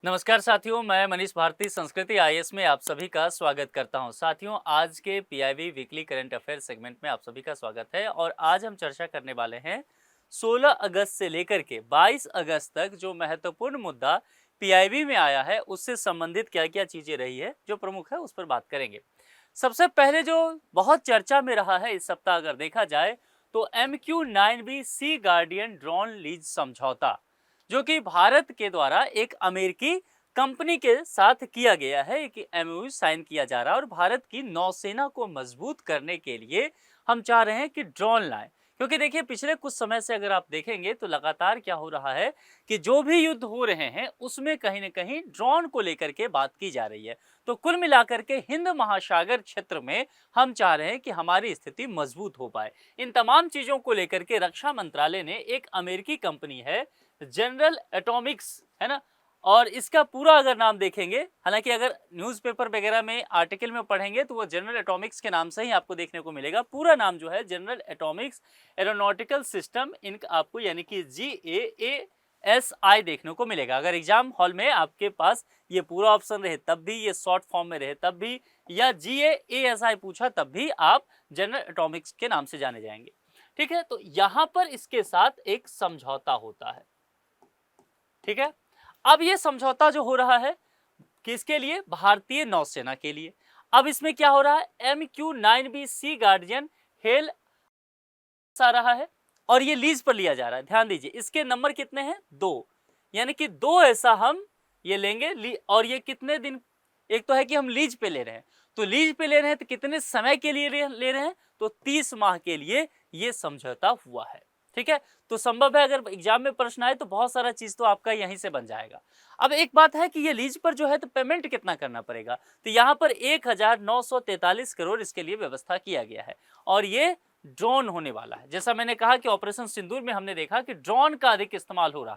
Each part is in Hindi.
नमस्कार साथियों, मैं मनीष भारती संस्कृति आईएएस में आप सभी का स्वागत करता हूं। साथियों, आज के PIB weekly current affair segment में आप सभी का स्वागत है और आज हम चर्चा करने वाले हैं 16 अगस्त से लेकर के 22 अगस्त तक जो महत्वपूर्ण मुद्दा पीआईबी में आया है उससे संबंधित क्या-क्या चीजें रही है जो प्रमुख है उस पर बात करेंगे। सबसे पहले जो बहुत चर्चा में रहा है इस सप्ताह अगर देखा जाए तो MQ-9B सी गार्डियन ड्रोन लीज समझौता जो कि भारत के द्वारा एक अमेरिकी कंपनी के साथ किया गया है कि एमओयू साइन किया जा रहा है और भारत की नौसेना को मजबूत करने के लिए हम चाह रहे हैं कि ड्रोन लाएं। क्योंकि देखिए पिछले कुछ समय से अगर आप देखेंगे तो लगातार क्या हो रहा है कि जो भी युद्ध हो रहे हैं उसमें कहीं ना कहीं ड्रोन को लेकर के बात की जा रही है। तो कुल मिलाकर के हिंद महासागर क्षेत्र में हम चाह रहे हैं कि हमारी स्थिति मजबूत हो पाए। इन तमाम चीजों को लेकर के रक्षा मंत्रालय ने एक अमेरिकी कंपनी है जनरल एटॉमिक्स, है ना, और इसका पूरा अगर नाम देखेंगे, हालांकि अगर न्यूज़पेपर वगैरह में आर्टिकल में पढ़ेंगे तो वो जनरल एटॉमिक्स के नाम से ही आपको देखने को मिलेगा। पूरा नाम जो है जनरल एटॉमिक्स एरोनॉटिकल सिस्टम इनक आपको यानी कि GAASI देखने को मिलेगा। अगर एग्जाम हॉल में आपके पास ये पूरा ऑप्शन रहे तब भी, ये शॉर्ट फॉर्म में रहे तब भी, या GAASI पूछा तब भी आप जनरल एटॉमिक्स के नाम से जाने जाएंगे। ठीक है, तो यहां पर इसके साथ एक समझौता होता है। ठीक है, अब ये समझौता जो हो रहा है किसके लिए? भारतीय नौसेना के लिए। अब इसमें क्या हो रहा है? MQ-9B सी गार्डियन हेल आ रहा है और ये लीज पर लिया जा रहा है। ध्यान दीजिए, इसके नंबर कितने हैं? 2, यानी कि 2 ऐसा हम ये लेंगे। और ये कितने दिन? एक तो है कि हम लीज पे ले रहे हैं, तो लीज पे ले रहे हैं तो कितने समय के लिए ले रहे हैं? तो 30 माह के लिए ये समझौता हुआ है। ठीक है, तो संभव है अगर एग्जाम में प्रश्न आए तो बहुत सारा चीज तो आपका यहीं से बन जाएगा। अब एक बात है कि ये लीज पर जो है तो पेमेंट कितना करना पड़ेगा, तो यहाँ पर 1943 करोड़ इसके लिए व्यवस्था किया गया है। और ये ड्रोन होने वाला है। जैसा मैंने कहा कि ऑपरेशन सिंदूर में हमने देखा कि ड्रोन का अधिक इस्तेमाल हो रहा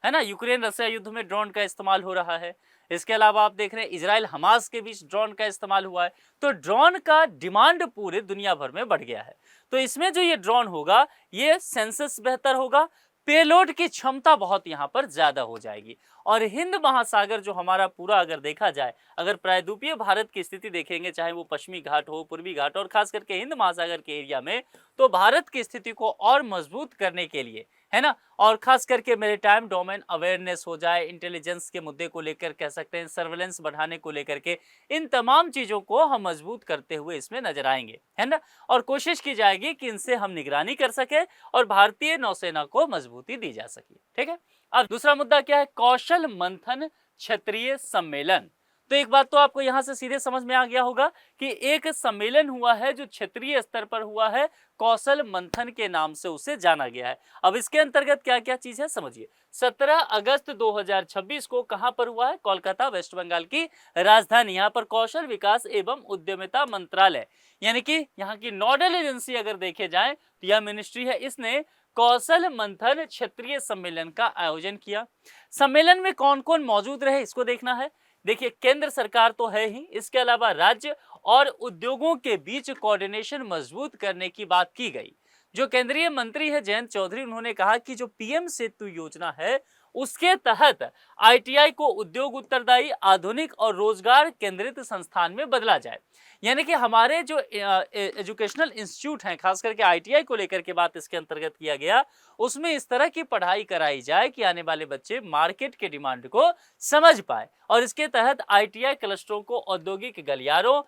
है ना, यूक्रेन रशिया युद्ध में ड्रोन का इस्तेमाल हो रहा है। इसके अलावा आप देख रहे हैं इजराइल हमास के बीच ड्रोन का इस्तेमाल हुआ है। तो ड्रोन का डिमांड पूरे दुनिया भर में बढ़ गया है। तो इसमें जो ये ड्रोन होगा ये सेंसस बेहतर होगा, पेलोड की क्षमता बहुत यहाँ पर ज्यादा हो जाएगी। और हिंद महासागर जो हमारा पूरा अगर देखा जाए, अगर प्रायद्वीपीय भारत की स्थिति देखेंगे, चाहे वो पश्चिमी घाट हो, पूर्वी घाट और खास करके हिंद महासागर के एरिया में, तो भारत की स्थिति को और मजबूत करने के लिए, है ना, और खास करके मैरीटाइम डोमेन अवेयरनेस हो जाए, इंटेलिजेंस के मुद्दे को लेकर कह सकते हैं, सर्वेलेंस बढ़ाने को लेकर के, इन तमाम चीजों को हम मजबूत करते हुए इसमें नजर आएंगे, है ना। और कोशिश की जाएगी कि इनसे हम निगरानी कर सके और भारतीय नौसेना को मजबूती दी जा सके। ठीक है, अब दूसरा मुद्दा क्या है? कौशल मंथन क्षेत्रीय सम्मेलन। तो एक बात तो आपको यहां से सीधे समझ में आ गया होगा कि एक सम्मेलन हुआ है जो क्षेत्रीय स्तर पर हुआ है, कौशल मंथन के नाम से उसे जाना गया है। अब इसके अंतर्गत क्या क्या चीज है समझिए। 17 अगस्त 2026 को कहां पर हुआ है? कोलकाता, वेस्ट बंगाल की राजधानी। यहाँ पर कौशल विकास एवं उद्यमिता मंत्रालय यानी कि यहाँ की नोडल एजेंसी अगर देखे जाए तो यह मिनिस्ट्री है, इसने कौशल मंथन क्षेत्रीय सम्मेलन का आयोजन किया। सम्मेलन में कौन कौन मौजूद रहे इसको देखना है। देखिए, केंद्र सरकार तो है ही, इसके अलावा राज्य और उद्योगों के बीच कोऑर्डिनेशन मजबूत करने की बात की गई। जो केंद्रीय मंत्री है जयंत चौधरी, उन्होंने कहा कि जो पीएम सेतु योजना है उसके तहत आईटीआई को उद्योग उत्तरदायी, आधुनिक और रोजगार केंद्रित संस्थान में बदला जाए। यानी कि हमारे जो एजुकेशनल इंस्टीट्यूट हैं, खास करके आईटीआई को लेकर के बात इसके अंतर्गत किया गया, उसमें इस तरह की पढ़ाई कराई जाए कि आने वाले बच्चे मार्केट के डिमांड को समझ पाए। और इसके तहत आईटीआई क्लस्टरों को औद्योगिक गलियारों,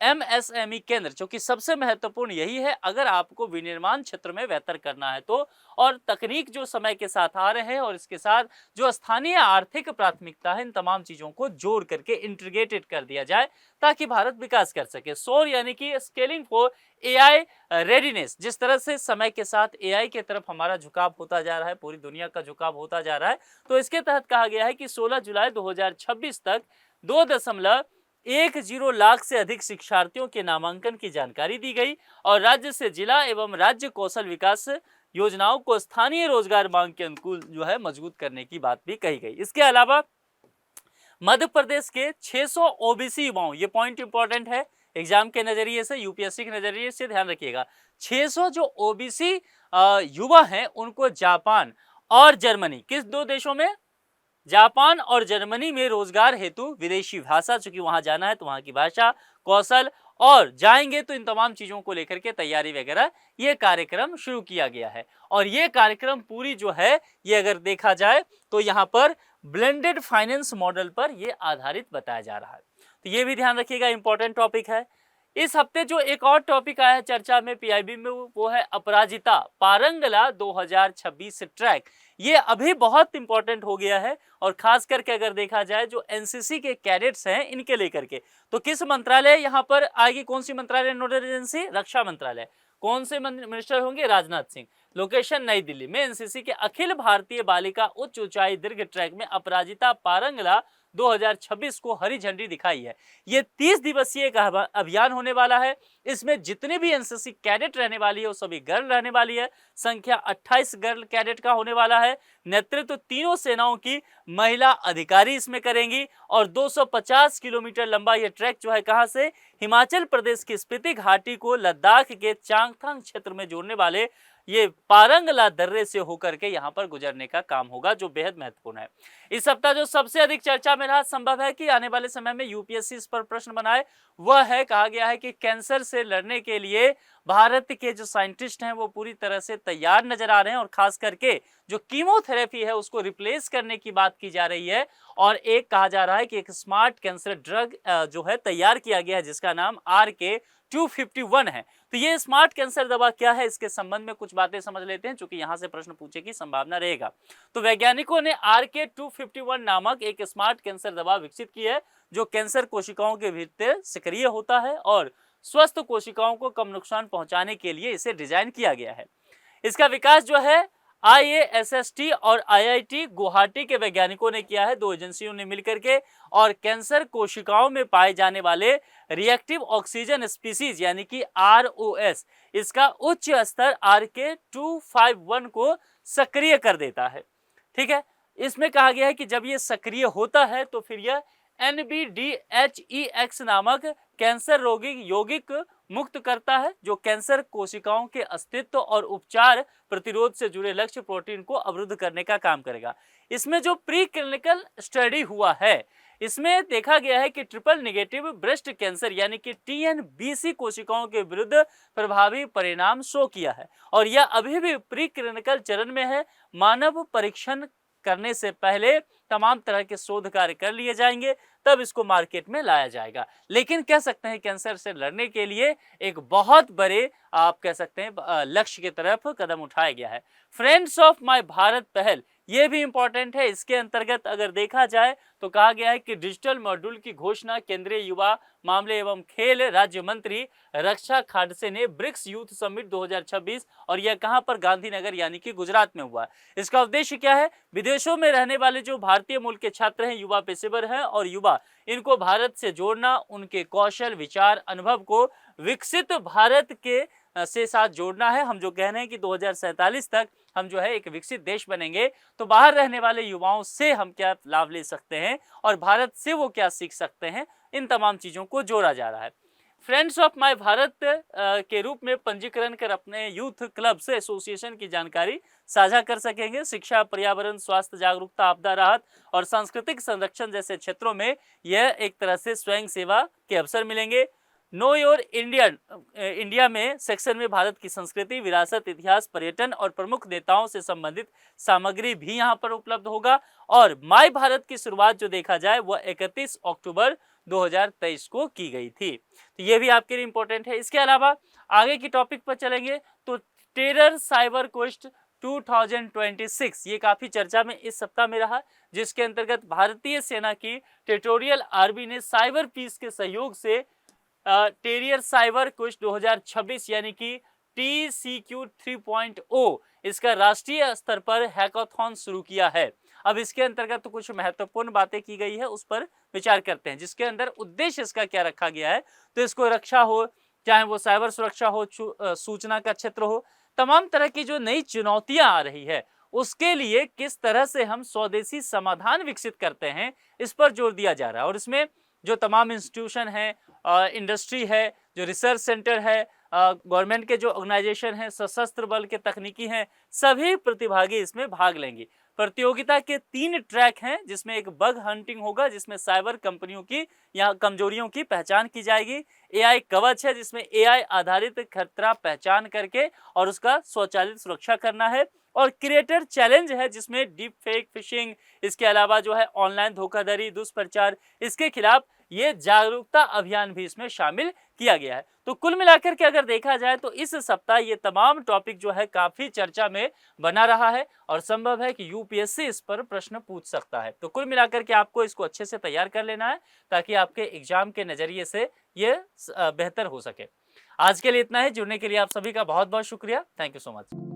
एमएसएमई केंद्र, जो कि सबसे महत्वपूर्ण यही है अगर आपको विनिर्माण क्षेत्र में बेहतर करना है तो, और तकनीक जो समय के साथ आ रहे हैं और इसके साथ जो स्थानीय आर्थिक प्राथमिकता है, इन तमाम चीजों को जोड़ करके इंटीग्रेटेड कर दिया जाए ताकि भारत विकास कर सके। सोर यानी कि स्केलिंग फॉर एआई रेडीनेस। जिस तरह से समय के साथ एआई के तरफ हमारा झुकाव होता जा रहा है, पूरी दुनिया का झुकाव होता जा रहा है, तो इसके तहत कहा गया है कि 16 जुलाई 2026 तक 2.10 लाख से अधिक शिक्षार्थियों के नामांकन की जानकारी दी गई। और राज्य से जिला एवं राज्य कौशल विकास योजनाओं को स्थानीय रोजगार मांग के अनुकूल जो है मजबूत करने की बात भी कही गई। इसके अलावा मध्य प्रदेश के 600 ओबीसी युवाओं, ये पॉइंट इंपॉर्टेंट है एग्जाम के नजरिए से, यूपीएससी के नजरिए से ध्यान रखिएगा, 600 जो ओबीसी युवा हैं उनको जापान और जर्मनी, किस दो देशों में? जापान और जर्मनी में रोजगार हेतु विदेशी भाषा, चूंकि वहां जाना है तो वहां की भाषा, कौशल और जाएंगे तो इन तमाम चीजों को लेकर के तैयारी वगैरह ये कार्यक्रम शुरू किया गया है। और ये कार्यक्रम पूरी जो है ये अगर देखा जाए तो यहाँ पर ब्लेंडेड फाइनेंस मॉडल पर ये आधारित बताया जा रहा है। तो ये भी ध्यान रखिएगा, इंपॉर्टेंट टॉपिक है। इस हफ्ते जो एक और टॉपिक आया है चर्चा में पीआईबी में वो है अपराजिता पारंगला 2026 ट्रैक। ये अभी बहुत इंपॉर्टेंट हो गया है और खास करके अगर देखा जाए जो एनसीसी के कैडेट्स हैं इनके लेकर के, तो किस मंत्रालय यहाँ पर आएगी, कौन सी मंत्रालय नोडल एजेंसी, रक्षा मंत्रालय। कौन से मिनिस्टर होंगे, राजनाथ सिंह। लोकेशन नई दिल्ली में एनसीसी के अखिल भारतीय बालिका उच्च ऊंचाई दीर्घ ट्रैक में अपराजिता पारंगला 2026 को हरी झंडी दिखाई है। ये 30 दिवसीय एक अभियान होने वाला है। इसमें जितने भी एनसीसी कैडेट रहने वाली है वो सभी गर्ल रहने वाली है। संख्या 28 गर्ल कैडेट का होने वाला है। नेतृत्व तीनों सेनाओं की महिला अधिकारी इसमें करेंगी और 250 किलोमीटर लंबा ये ट्रैक जो है कहां से, हिमाचल प्रदेश की स्पीति घाटी को लद्दाख के चांगथांग क्षेत्र में जोड़ने वाले ये पारंगला दर्रे से होकर के यहाँ पर गुजरने का काम होगा, जो बेहद महत्वपूर्ण है। इस सप्ताह जो सबसे अधिक चर्चा में रहा, संभव है कि आने वाले समय में यूपीएससी इस पर प्रश्न बनाए, वह है, कहा गया है कि कैंसर से लड़ने के लिए भारत के जो साइंटिस्ट हैं वो पूरी तरह से तैयार नजर आ रहे हैं और खास करके जो कीमोथेरेपी है उसको रिप्लेस करने की बात की जा रही है। और एक कहा जा रहा है कि एक स्मार्ट कैंसर ड्रग जो है तैयार किया गया है जिसका नाम RK-251 है। तो ये स्मार्ट कैंसर दवा क्या है, इसके संबंध में कुछ बातें समझ लेते हैं, क्योंकि यहां से प्रश्न पूछे की संभावना रहेगा। तो वैज्ञानिकों ने RK-251 नामक एक स्मार्ट कैंसर दवा विकसित की है जो कैंसर कोशिकाओं के भीतर सक्रिय होता है और स्वस्थ कोशिकाओं को कम नुकसान पहुंचाने के लिए इसे डिजाइन किया गया है। इसका विकास जो है IASST और IIT गुवाहाटी के वैज्ञानिकों ने किया है, दो एजेंसियों ने मिलकर के, और कैंसर कोशिकाओं में पाए जाने वाले रिएक्टिव ऑक्सीजन स्पीसीज यानी कि ROS इसका उच्च स्तर RK-251 को सक्रिय कर देता है। ठीक है, इसमें कहा गया है कि जब ये सक्रिय होता है तो फिर यह NBDHEX नामक कैंसर रोगी यौगिक मुक्त करता है जो कैंसर कोशिकाओं के अस्तित्व और उपचार प्रतिरोध से जुड़े लक्ष्य प्रोटीन को अवरुद्ध करने का काम करेगा। इसमें जो प्री क्लिनिकल स्टडी हुआ है इसमें देखा गया है कि ट्रिपल नेगेटिव ब्रेस्ट कैंसर यानी कि TNBC कोशिकाओं के विरुद्ध प्रभावी परिणाम शो किया है और यह अभी भी प्री क्लिनिकल चरण में है। मानव परीक्षण करने से पहले तमाम तरह के शोध कार्य कर लिए जाएंगे, तब इसको मार्केट में लाया जाएगा। लेकिन कह सकते हैं कैंसर से लड़ने के लिए एक बहुत बड़े आप कह सकते हैं लक्ष्य की तरफ कदम उठाया गया है। फ्रेंड्स ऑफ माय भारत पहल ये भी इंपॉर्टेंट है। इसके अंतर्गत अगर देखा जाए तो कहा गया है कि डिजिटल मॉड्यूल की घोषणा केंद्रीय युवा मामले एवं खेल राज्य मंत्री रक्षा खाड़से ने ब्रिक्स यूथ समिट 2026 और यह कहां पर, गांधीनगर यानी कि गुजरात में हुआ। इसका उद्देश्य क्या है, विदेशों में रहने वाले जो भारतीय मूल के छात्र हैं, युवा पेशेवर हैं और युवा, इनको भारत से जोड़ना, उनके कौशल विचार अनुभव को विकसित भारत के से साथ जोड़ना है। हम जो कह रहे हैं कि 2047 तक हम जो है एक विकसित देश बनेंगे, तो बाहर रहने वाले युवाओं से हम क्या लाभ ले सकते हैं और भारत से वो क्या सीख सकते हैं, इन तमाम चीजों को जोड़ा जा रहा है। फ्रेंड्स ऑफ माय भारत के रूप में पंजीकरण कर अपने यूथ क्लब से एसोसिएशन की जानकारी साझा कर सकेंगे। शिक्षा, पर्यावरण, स्वास्थ्य जागरूकता, आपदा राहत और सांस्कृतिक संरक्षण जैसे क्षेत्रों में यह एक तरह से स्वयं सेवा के अवसर मिलेंगे। नो योर इंडिया में सेक्शन में भारत की संस्कृति, विरासत, इतिहास, पर्यटन और प्रमुख नेताओं से संबंधित सामग्री भी यहाँ पर उपलब्ध होगा। और माय भारत की शुरुआत जो देखा जाए वह 31 अक्टूबर 2023 को की गई थी। तो ये भी आपके लिए इंपॉर्टेंट है। इसके अलावा आगे की टॉपिक पर चलेंगे तो टेरर साइबर क्वेस्ट 2026 ये काफी चर्चा में इस सप्ताह में रहा, जिसके अंतर्गत भारतीय सेना की टेरिटोरियल आर्मी ने साइबर पीस के सहयोग से टेरियर साइबर क्वेस्ट 2026 यानी कि TCQ 3.0 इसका राष्ट्रीय स्तर पर हैकाथॉन शुरू किया है। अब इसके अंतर्गत तो कुछ महत्वपूर्ण बातें की गई है, उस पर विचार करते हैं, जिसके अंदर उद्देश्य इसका क्या रखा गया है। तो इसको रक्षा हो, चाहे वो साइबर सुरक्षा हो, सूचना का क्षेत्र हो, तमाम तरह की जो नई चुनौतियां आ रही है उसके लिए किस तरह से हम स्वदेशी समाधान विकसित करते हैं, इस पर जोर दिया जा रहा है। और इसमें जो तमाम इंस्टीट्यूशन है, इंडस्ट्री है, जो रिसर्च सेंटर है, गवर्नमेंट के जो ऑर्गेनाइजेशन है, सशस्त्र बल के तकनीकी हैं, सभी प्रतिभागी इसमें भाग लेंगे। प्रतियोगिता के 3 ट्रैक हैं, जिसमें एक बग हंटिंग होगा, जिसमें साइबर कंपनियों की या कमजोरियों की पहचान की जाएगी। एआई कवच है, जिसमें एआई आधारित खतरा पहचान करके और उसका स्वचालित सुरक्षा करना है। और क्रिएटर चैलेंज है, जिसमें डीप फेक, फिशिंग, इसके अलावा जो है ऑनलाइन धोखाधड़ी, दुष्प्रचार, इसके खिलाफ ये जागरूकता अभियान भी इसमें शामिल किया गया है। तो कुल मिलाकर के अगर देखा जाए तो इस सप्ताह ये तमाम टॉपिक जो है काफी चर्चा में बना रहा है और संभव है कि यूपीएससी इस पर प्रश्न पूछ सकता है। तो कुल मिलाकर के आपको इसको अच्छे से तैयार कर लेना है ताकि आपके एग्जाम के नजरिए से ये बेहतर हो सके। आज के लिए इतना ही। जुड़ने के लिए आप सभी का बहुत बहुत शुक्रिया। Thank you so much.